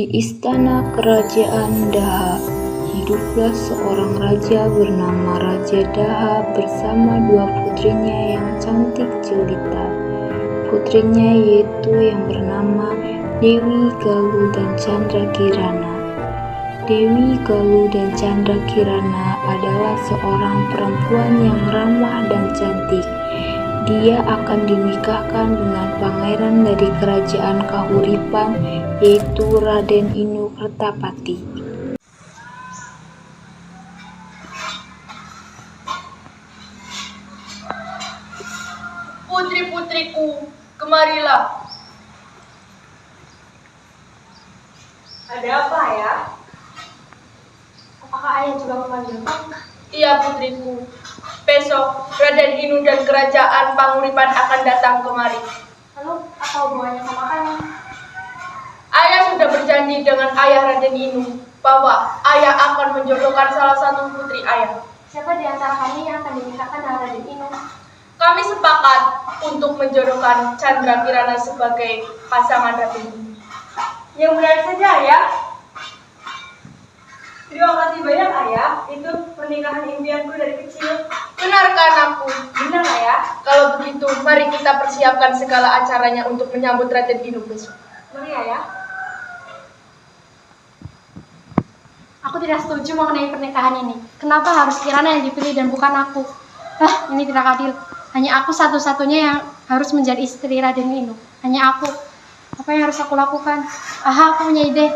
Di istana kerajaan Daha, hiduplah seorang raja bernama Raja Daha bersama dua putrinya yang cantik jelita. Putrinya yaitu yang bernama Dewi Galuh dan Chandra Kirana. Dewi Galuh dan Chandra Kirana adalah seorang perempuan yang ramah dan cantik. Dia akan dinikahkan dengan pangeran dari kerajaan Kahuripan, yaitu Raden Inu Kertapati. Putri-putriku, kemarilah. Ada apa ya? Apakah ayah juga memanggilkan? Iya putriku, besok Raden Inu dan kerajaan Panguripan akan datang kemari. Lalu apa hubungannya sama ayah? Ayah sudah berjanji dengan ayah Raden Inu bahwa ayah akan menjodohkan salah satu putri ayah. Siapa di antara kami yang akan dinikahkan dengan Raden Inu? Kami sepakat untuk menjodohkan Chandra Kirana sebagai pasangan Raden Inu. Yang benar saja ayah. Terima kasih banyak ayah. Itu pernikahan impianku dari kecil. Benarkan aku? Benar ayah? Kalau begitu, mari kita persiapkan segala acaranya untuk menyambut Raden Inu besok. Mari ayah. Aku tidak setuju mengenai pernikahan ini. Kenapa harus Kirana yang dipilih dan bukan aku? Ini tidak adil. Hanya aku satu-satunya yang harus menjadi istri Raden Inu. Hanya aku. Apa yang harus aku lakukan? Aku punya ide.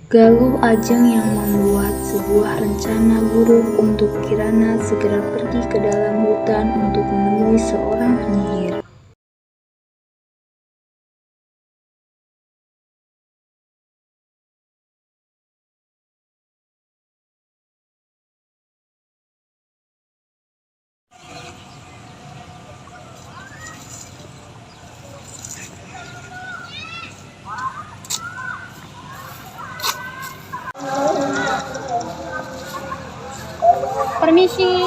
Galuh Ajeng yang membuat sebuah rencana buruk untuk Kirana segera pergi ke dalam hutan untuk menemui seorang penyihir. Permisi.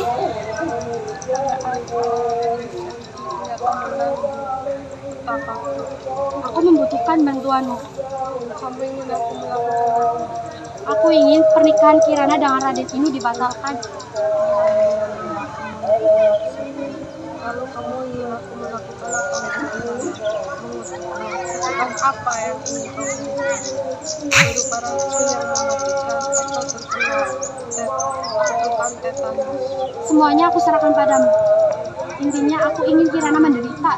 Aku membutuhkan bantuanmu. Kamu ingin aku melakukan? Aku ingin pernikahan Kirana dengan Raden Inu dibatalkan. Lalu kamu ingin aku melakukan apa? Melakukan apa yang ingin kamu berupa racun yang mematikan atau terkena kutukan tetanus? Semuanya aku serahkan padamu. Intinya aku ingin Kirana menderita.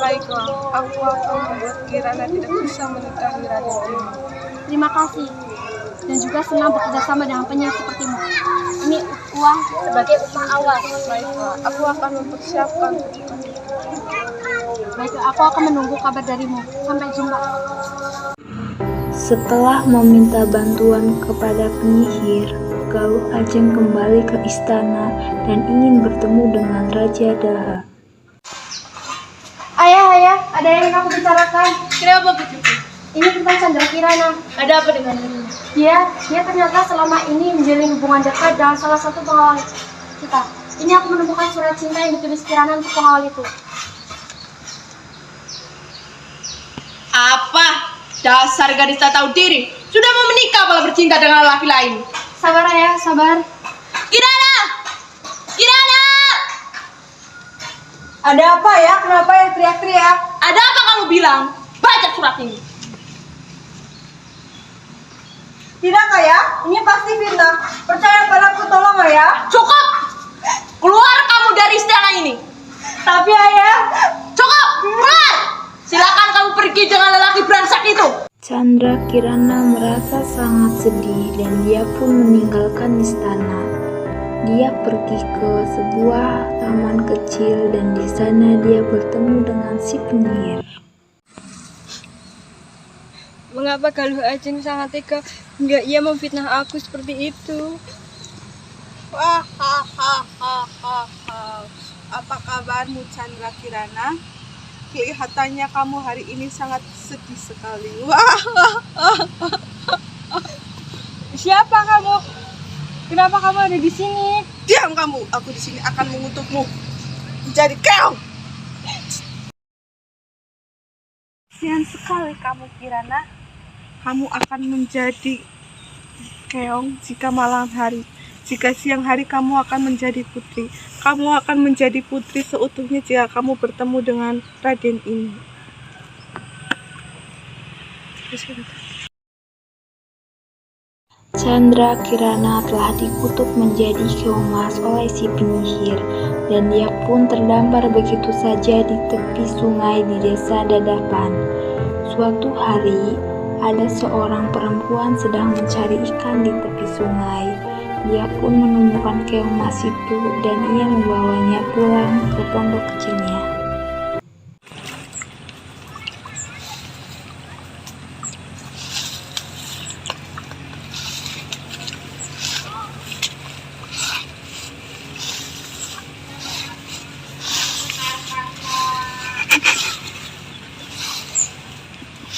Baiklah, aku akan membuat Kirana tidak bisa menikahi Raden Inu. Terima kasih. Dan juga senang bekerjasama dengan penyihir sepertimu. Ini uang sebagai upah awal. Baiklah, aku akan mempersiapkan. Baiklah, aku akan menunggu kabar darimu. Sampai jumpa. Setelah meminta bantuan kepada penyihir, Galuh Ajeng kembali ke istana dan ingin bertemu dengan Raja Daha. Ayah, ada yang ingin aku bicarakan. Kenapa begitu? Ini tentang Chandra Kirana. Ada apa dengan ini? Dia ternyata selama ini menjalin hubungan dekat dengan salah satu pengawal kita. Ini aku menemukan surat cinta yang ditulis Kirana untuk pengawal itu. Apa? Dasar gadis tak tahu diri. Sudah mau menikah malah bercinta dengan laki lain. Sabar ayah, sabar. Kirana! Kirana! Ada apa ya? Kenapa ya teriak-teriak? Ada apa kamu bilang? Baca surat ini. Tidak ayah, ini pasti fitnah. Percaya padaku, tolong ayah. Cukup! Keluar kamu dari istana ini. Tapi ayah. Cukup! Keluar! Silakan kamu pergi dengan lelaki brengsek itu. Chandra Kirana merasa sangat sedih dan dia pun meninggalkan istana. Dia pergi ke sebuah taman kecil dan di sana dia bertemu dengan si penyihir. Mengapa Galuh Ajeng sangat tega hingga ia memfitnah aku seperti itu? Apa kabarmu Chandra Kirana? Kelihatannya kamu hari ini sangat sedih sekali. Siapa kamu? Kenapa kamu ada di sini? Diam kamu, aku di sini akan mengutukmu. Jadi kau. Kasihan sekali Pilih kamu Kirana, kamu akan menjadi keong jika malam hari. Jika siang hari kamu akan menjadi putri. Kamu akan menjadi putri seutuhnya jika kamu bertemu dengan Raden ini. Chandra Kirana telah dikutuk menjadi keong emas oleh si penyihir, dan dia pun terdampar begitu saja di tepi sungai di desa Dadapan. Suatu hari, ada seorang perempuan sedang mencari ikan di tepi sungai. Dia pun menemukan keong emas itu dan ia membawanya pulang ke pondok kecilnya.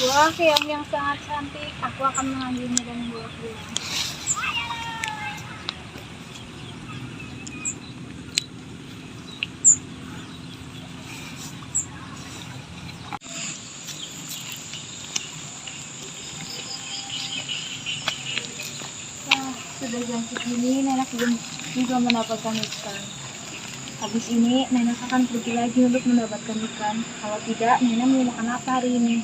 Wah, keong yang sangat cantik. Aku akan mengambilnya dan membawa pulang. Sudah jam segini, nenek belum juga mendapatkan ikan. Habis ini, nenek akan pergi lagi untuk mendapatkan ikan. Kalau tidak, nenek mau makan apa hari ini?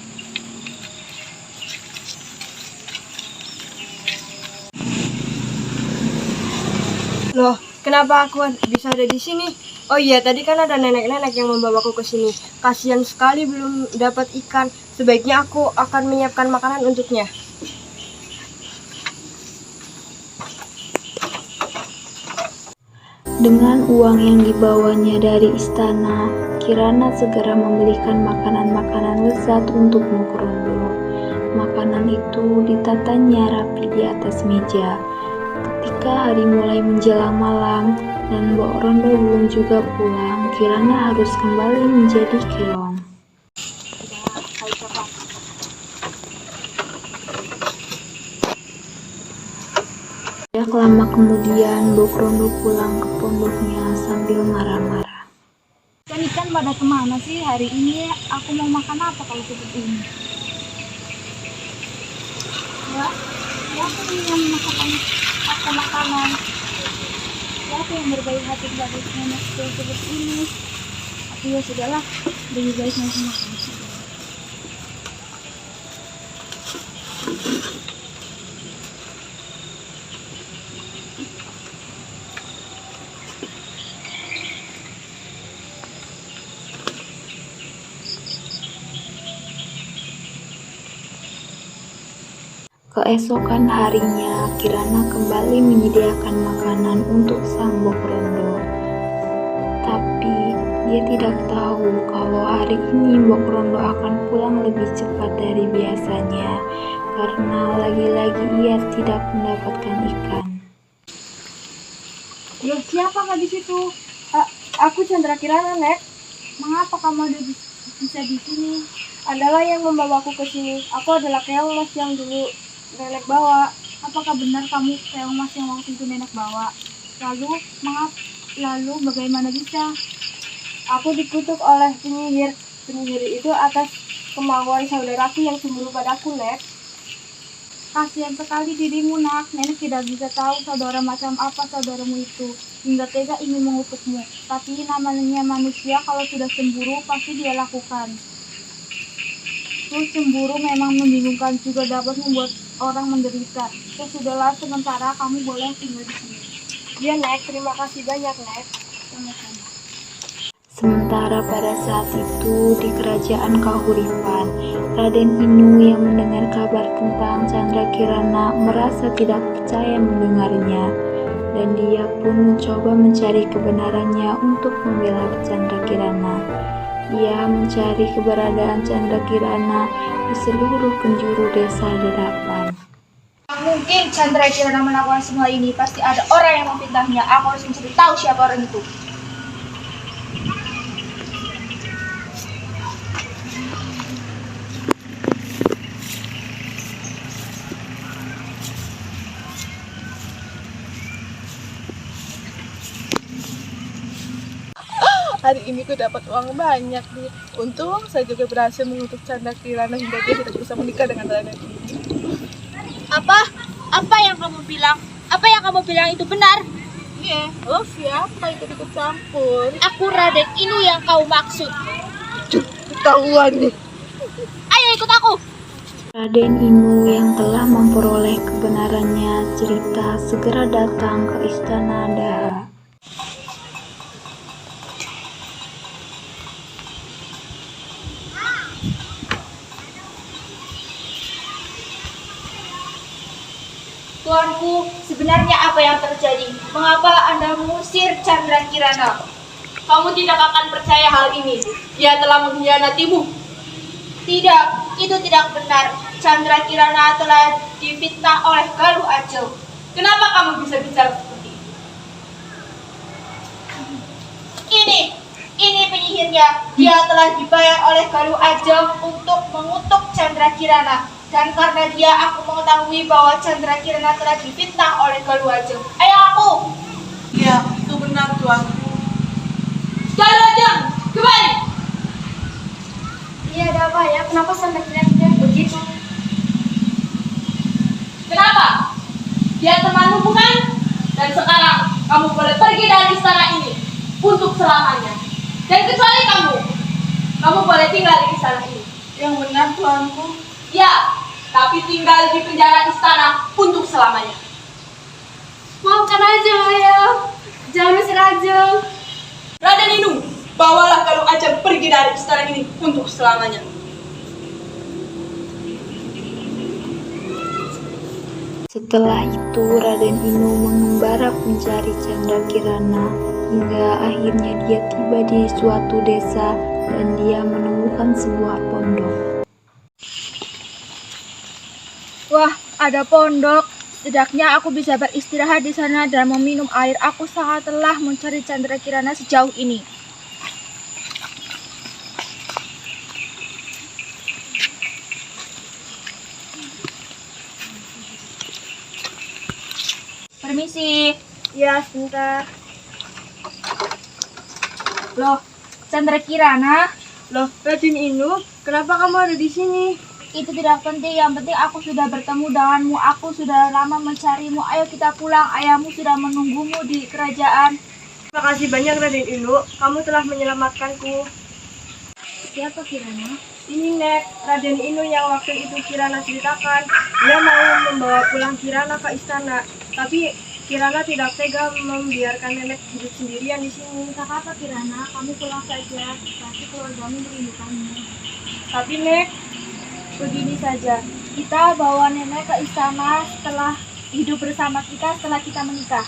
Loh, kenapa aku bisa ada di sini? Oh iya, tadi kan ada nenek-nenek yang membawaku ke sini. Kasihan sekali belum dapat ikan. Sebaiknya aku akan menyiapkan makanan untuknya. Dengan uang yang dibawanya dari istana, Kirana segera membelikan makanan-makanan lezat untuk Mbok Rondo. Makanan itu ditatanya rapi di atas meja. Ketika hari mulai menjelang malam dan Mbok Rondo belum juga pulang, Kirana harus kembali menjadi keong. Tidak lama kemudian, Mbok Rondo pulang ke pondoknya sambil marah-marah. Ikan pada kemana sih hari ini? Aku mau makan apa kalau seperti ini? Ya aku ingin makan makanan. Siapa yang berbaik hati kepada nenek seperti ini? Tapi ya sudahlah, lebih baik nasi makan. Keesokan harinya, Kirana kembali menyediakan makanan untuk sang Mbok Rondo. Tapi dia tidak tahu kalau hari ini Mbok Rondo akan pulang lebih cepat dari biasanya karena lagi-lagi ia tidak mendapatkan ikan. Ya siapa nggak di situ? Aku Chandra Kirana, Nek. Mengapa kamu ada bisa di sini? Adalah yang membawaku ke sini. Aku adalah keong emas yang dulu nenek bawa. Apakah benar kamu keong emas yang waktu itu nenek bawa? Lalu bagaimana bisa? Aku dikutuk oleh penyihir. Penyihir itu atas kemauan saudaraku yang cemburu padaku, Nek. Kasihan sekali dirimu, Nak. Nenek tidak bisa tahu saudara macam apa saudaramu itu, hingga tega ingin mengutukmu. Tapi namanya manusia, kalau sudah cemburu pasti dia lakukan. Terus cemburu memang membingungkan, juga dapat membuat orang menderita. Ya sudahlah, sementara kamu boleh tinggal di sini. Ya, Nek. Terima kasih banyak, Nek. Sama-sama. Sementara pada saat itu di kerajaan Kahuripan, Raden Inu yang mendengar kabar tentang Chandra Kirana merasa tidak percaya mendengarnya, dan dia pun mencoba mencari kebenarannya untuk membela Chandra Kirana. Ia mencari keberadaan Chandra Kirana di seluruh penjuru desa Dadapan. Mungkin Chandra Kirana melakukan semua ini, pasti ada orang yang memfitnahnya. Aku harus mencari tahu siapa orang itu. Hari ini ku dapat uang banyak nih. Untung saya juga berhasil mengutuk Chandra Kirana hingga dia tidak bisa menikah dengan Raden ini. Apa? Apa yang kamu bilang? Apa yang kamu bilang itu benar? Iya, lo siapa ikut campur? Aku Raden Inu yang kau maksud. Ketahuan nih. Ayo ikut aku. Raden Inu yang telah memperoleh kebenarannya cerita segera datang ke istana Daha. Tuanku, sebenarnya apa yang terjadi? Mengapa Anda mengusir Chandra Kirana? Kamu tidak akan percaya hal ini. Dia telah mengkhianatimu. Tidak, itu tidak benar. Chandra Kirana telah difitnah oleh Galuh Ajeng. Kenapa kamu bisa bicara seperti itu? Ini penyihirnya. Dia telah dibayar oleh Galuh Ajeng untuk mengutuk Chandra Kirana. Dan karena dia, aku mengetahui bahwa Chandra Kirana telah difitnah oleh Galuh Ajeng. Ayo aku! Iya, itu benar Tuan. Galuh Ajeng, kembali! Iya, ada apa ya? Kenapa Chandra Kirana begitu? Kenapa? Dia temanmu bukan? Dan sekarang kamu boleh pergi dari istana ini untuk selamanya. Dan kecuali kamu boleh tinggal di istana ini. Yang benar Tuanku. Ya, tapi tinggal di penjara istana untuk selamanya. Maafkan aja, ayah. Jangan usir Ajeng. Raden Inu, bawalah Galuh Ajeng pergi dari istana ini untuk selamanya. Setelah itu Raden Inu mengembara mencari Chandra Kirana hingga akhirnya dia tiba di suatu desa dan dia menemukan sebuah pondok. Wah, ada pondok. Setidaknya aku bisa beristirahat di sana dan meminum air. Aku sangat telah mencari Chandra Kirana sejauh ini. Permisi. Ya, sebentar. Loh, Chandra Kirana? Loh, Raden Inu, kenapa kamu ada di sini? Itu tidak penting, yang penting aku sudah bertemu denganmu. Aku sudah lama mencarimu. Ayo kita pulang, ayahmu sudah menunggumu di kerajaan. Terima kasih banyak Raden Inu, kamu telah menyelamatkanku. Siapa Kirana? Ini Nek, Raden Inu yang waktu itu Kirana ceritakan. Dia mau membawa pulang Kirana ke istana, tapi Kirana tidak tega membiarkan Nenek hidup sendirian di sini. Tak apa Kirana, kamu pulang saja. Pasti keluargamu merindukanmu. Tapi Nek, Begini saja, kita bawa nenek ke istana setelah hidup bersama kita setelah kita menikah.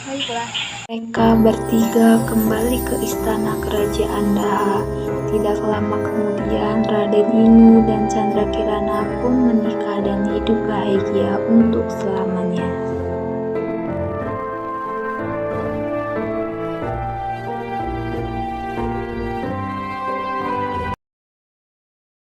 Baiklah. Mereka bertiga kembali ke istana kerajaan Daha. Tidak lama kemudian Raden Inu dan Chandra Kirana pun menikah dan hidup bahagia untuk selamanya.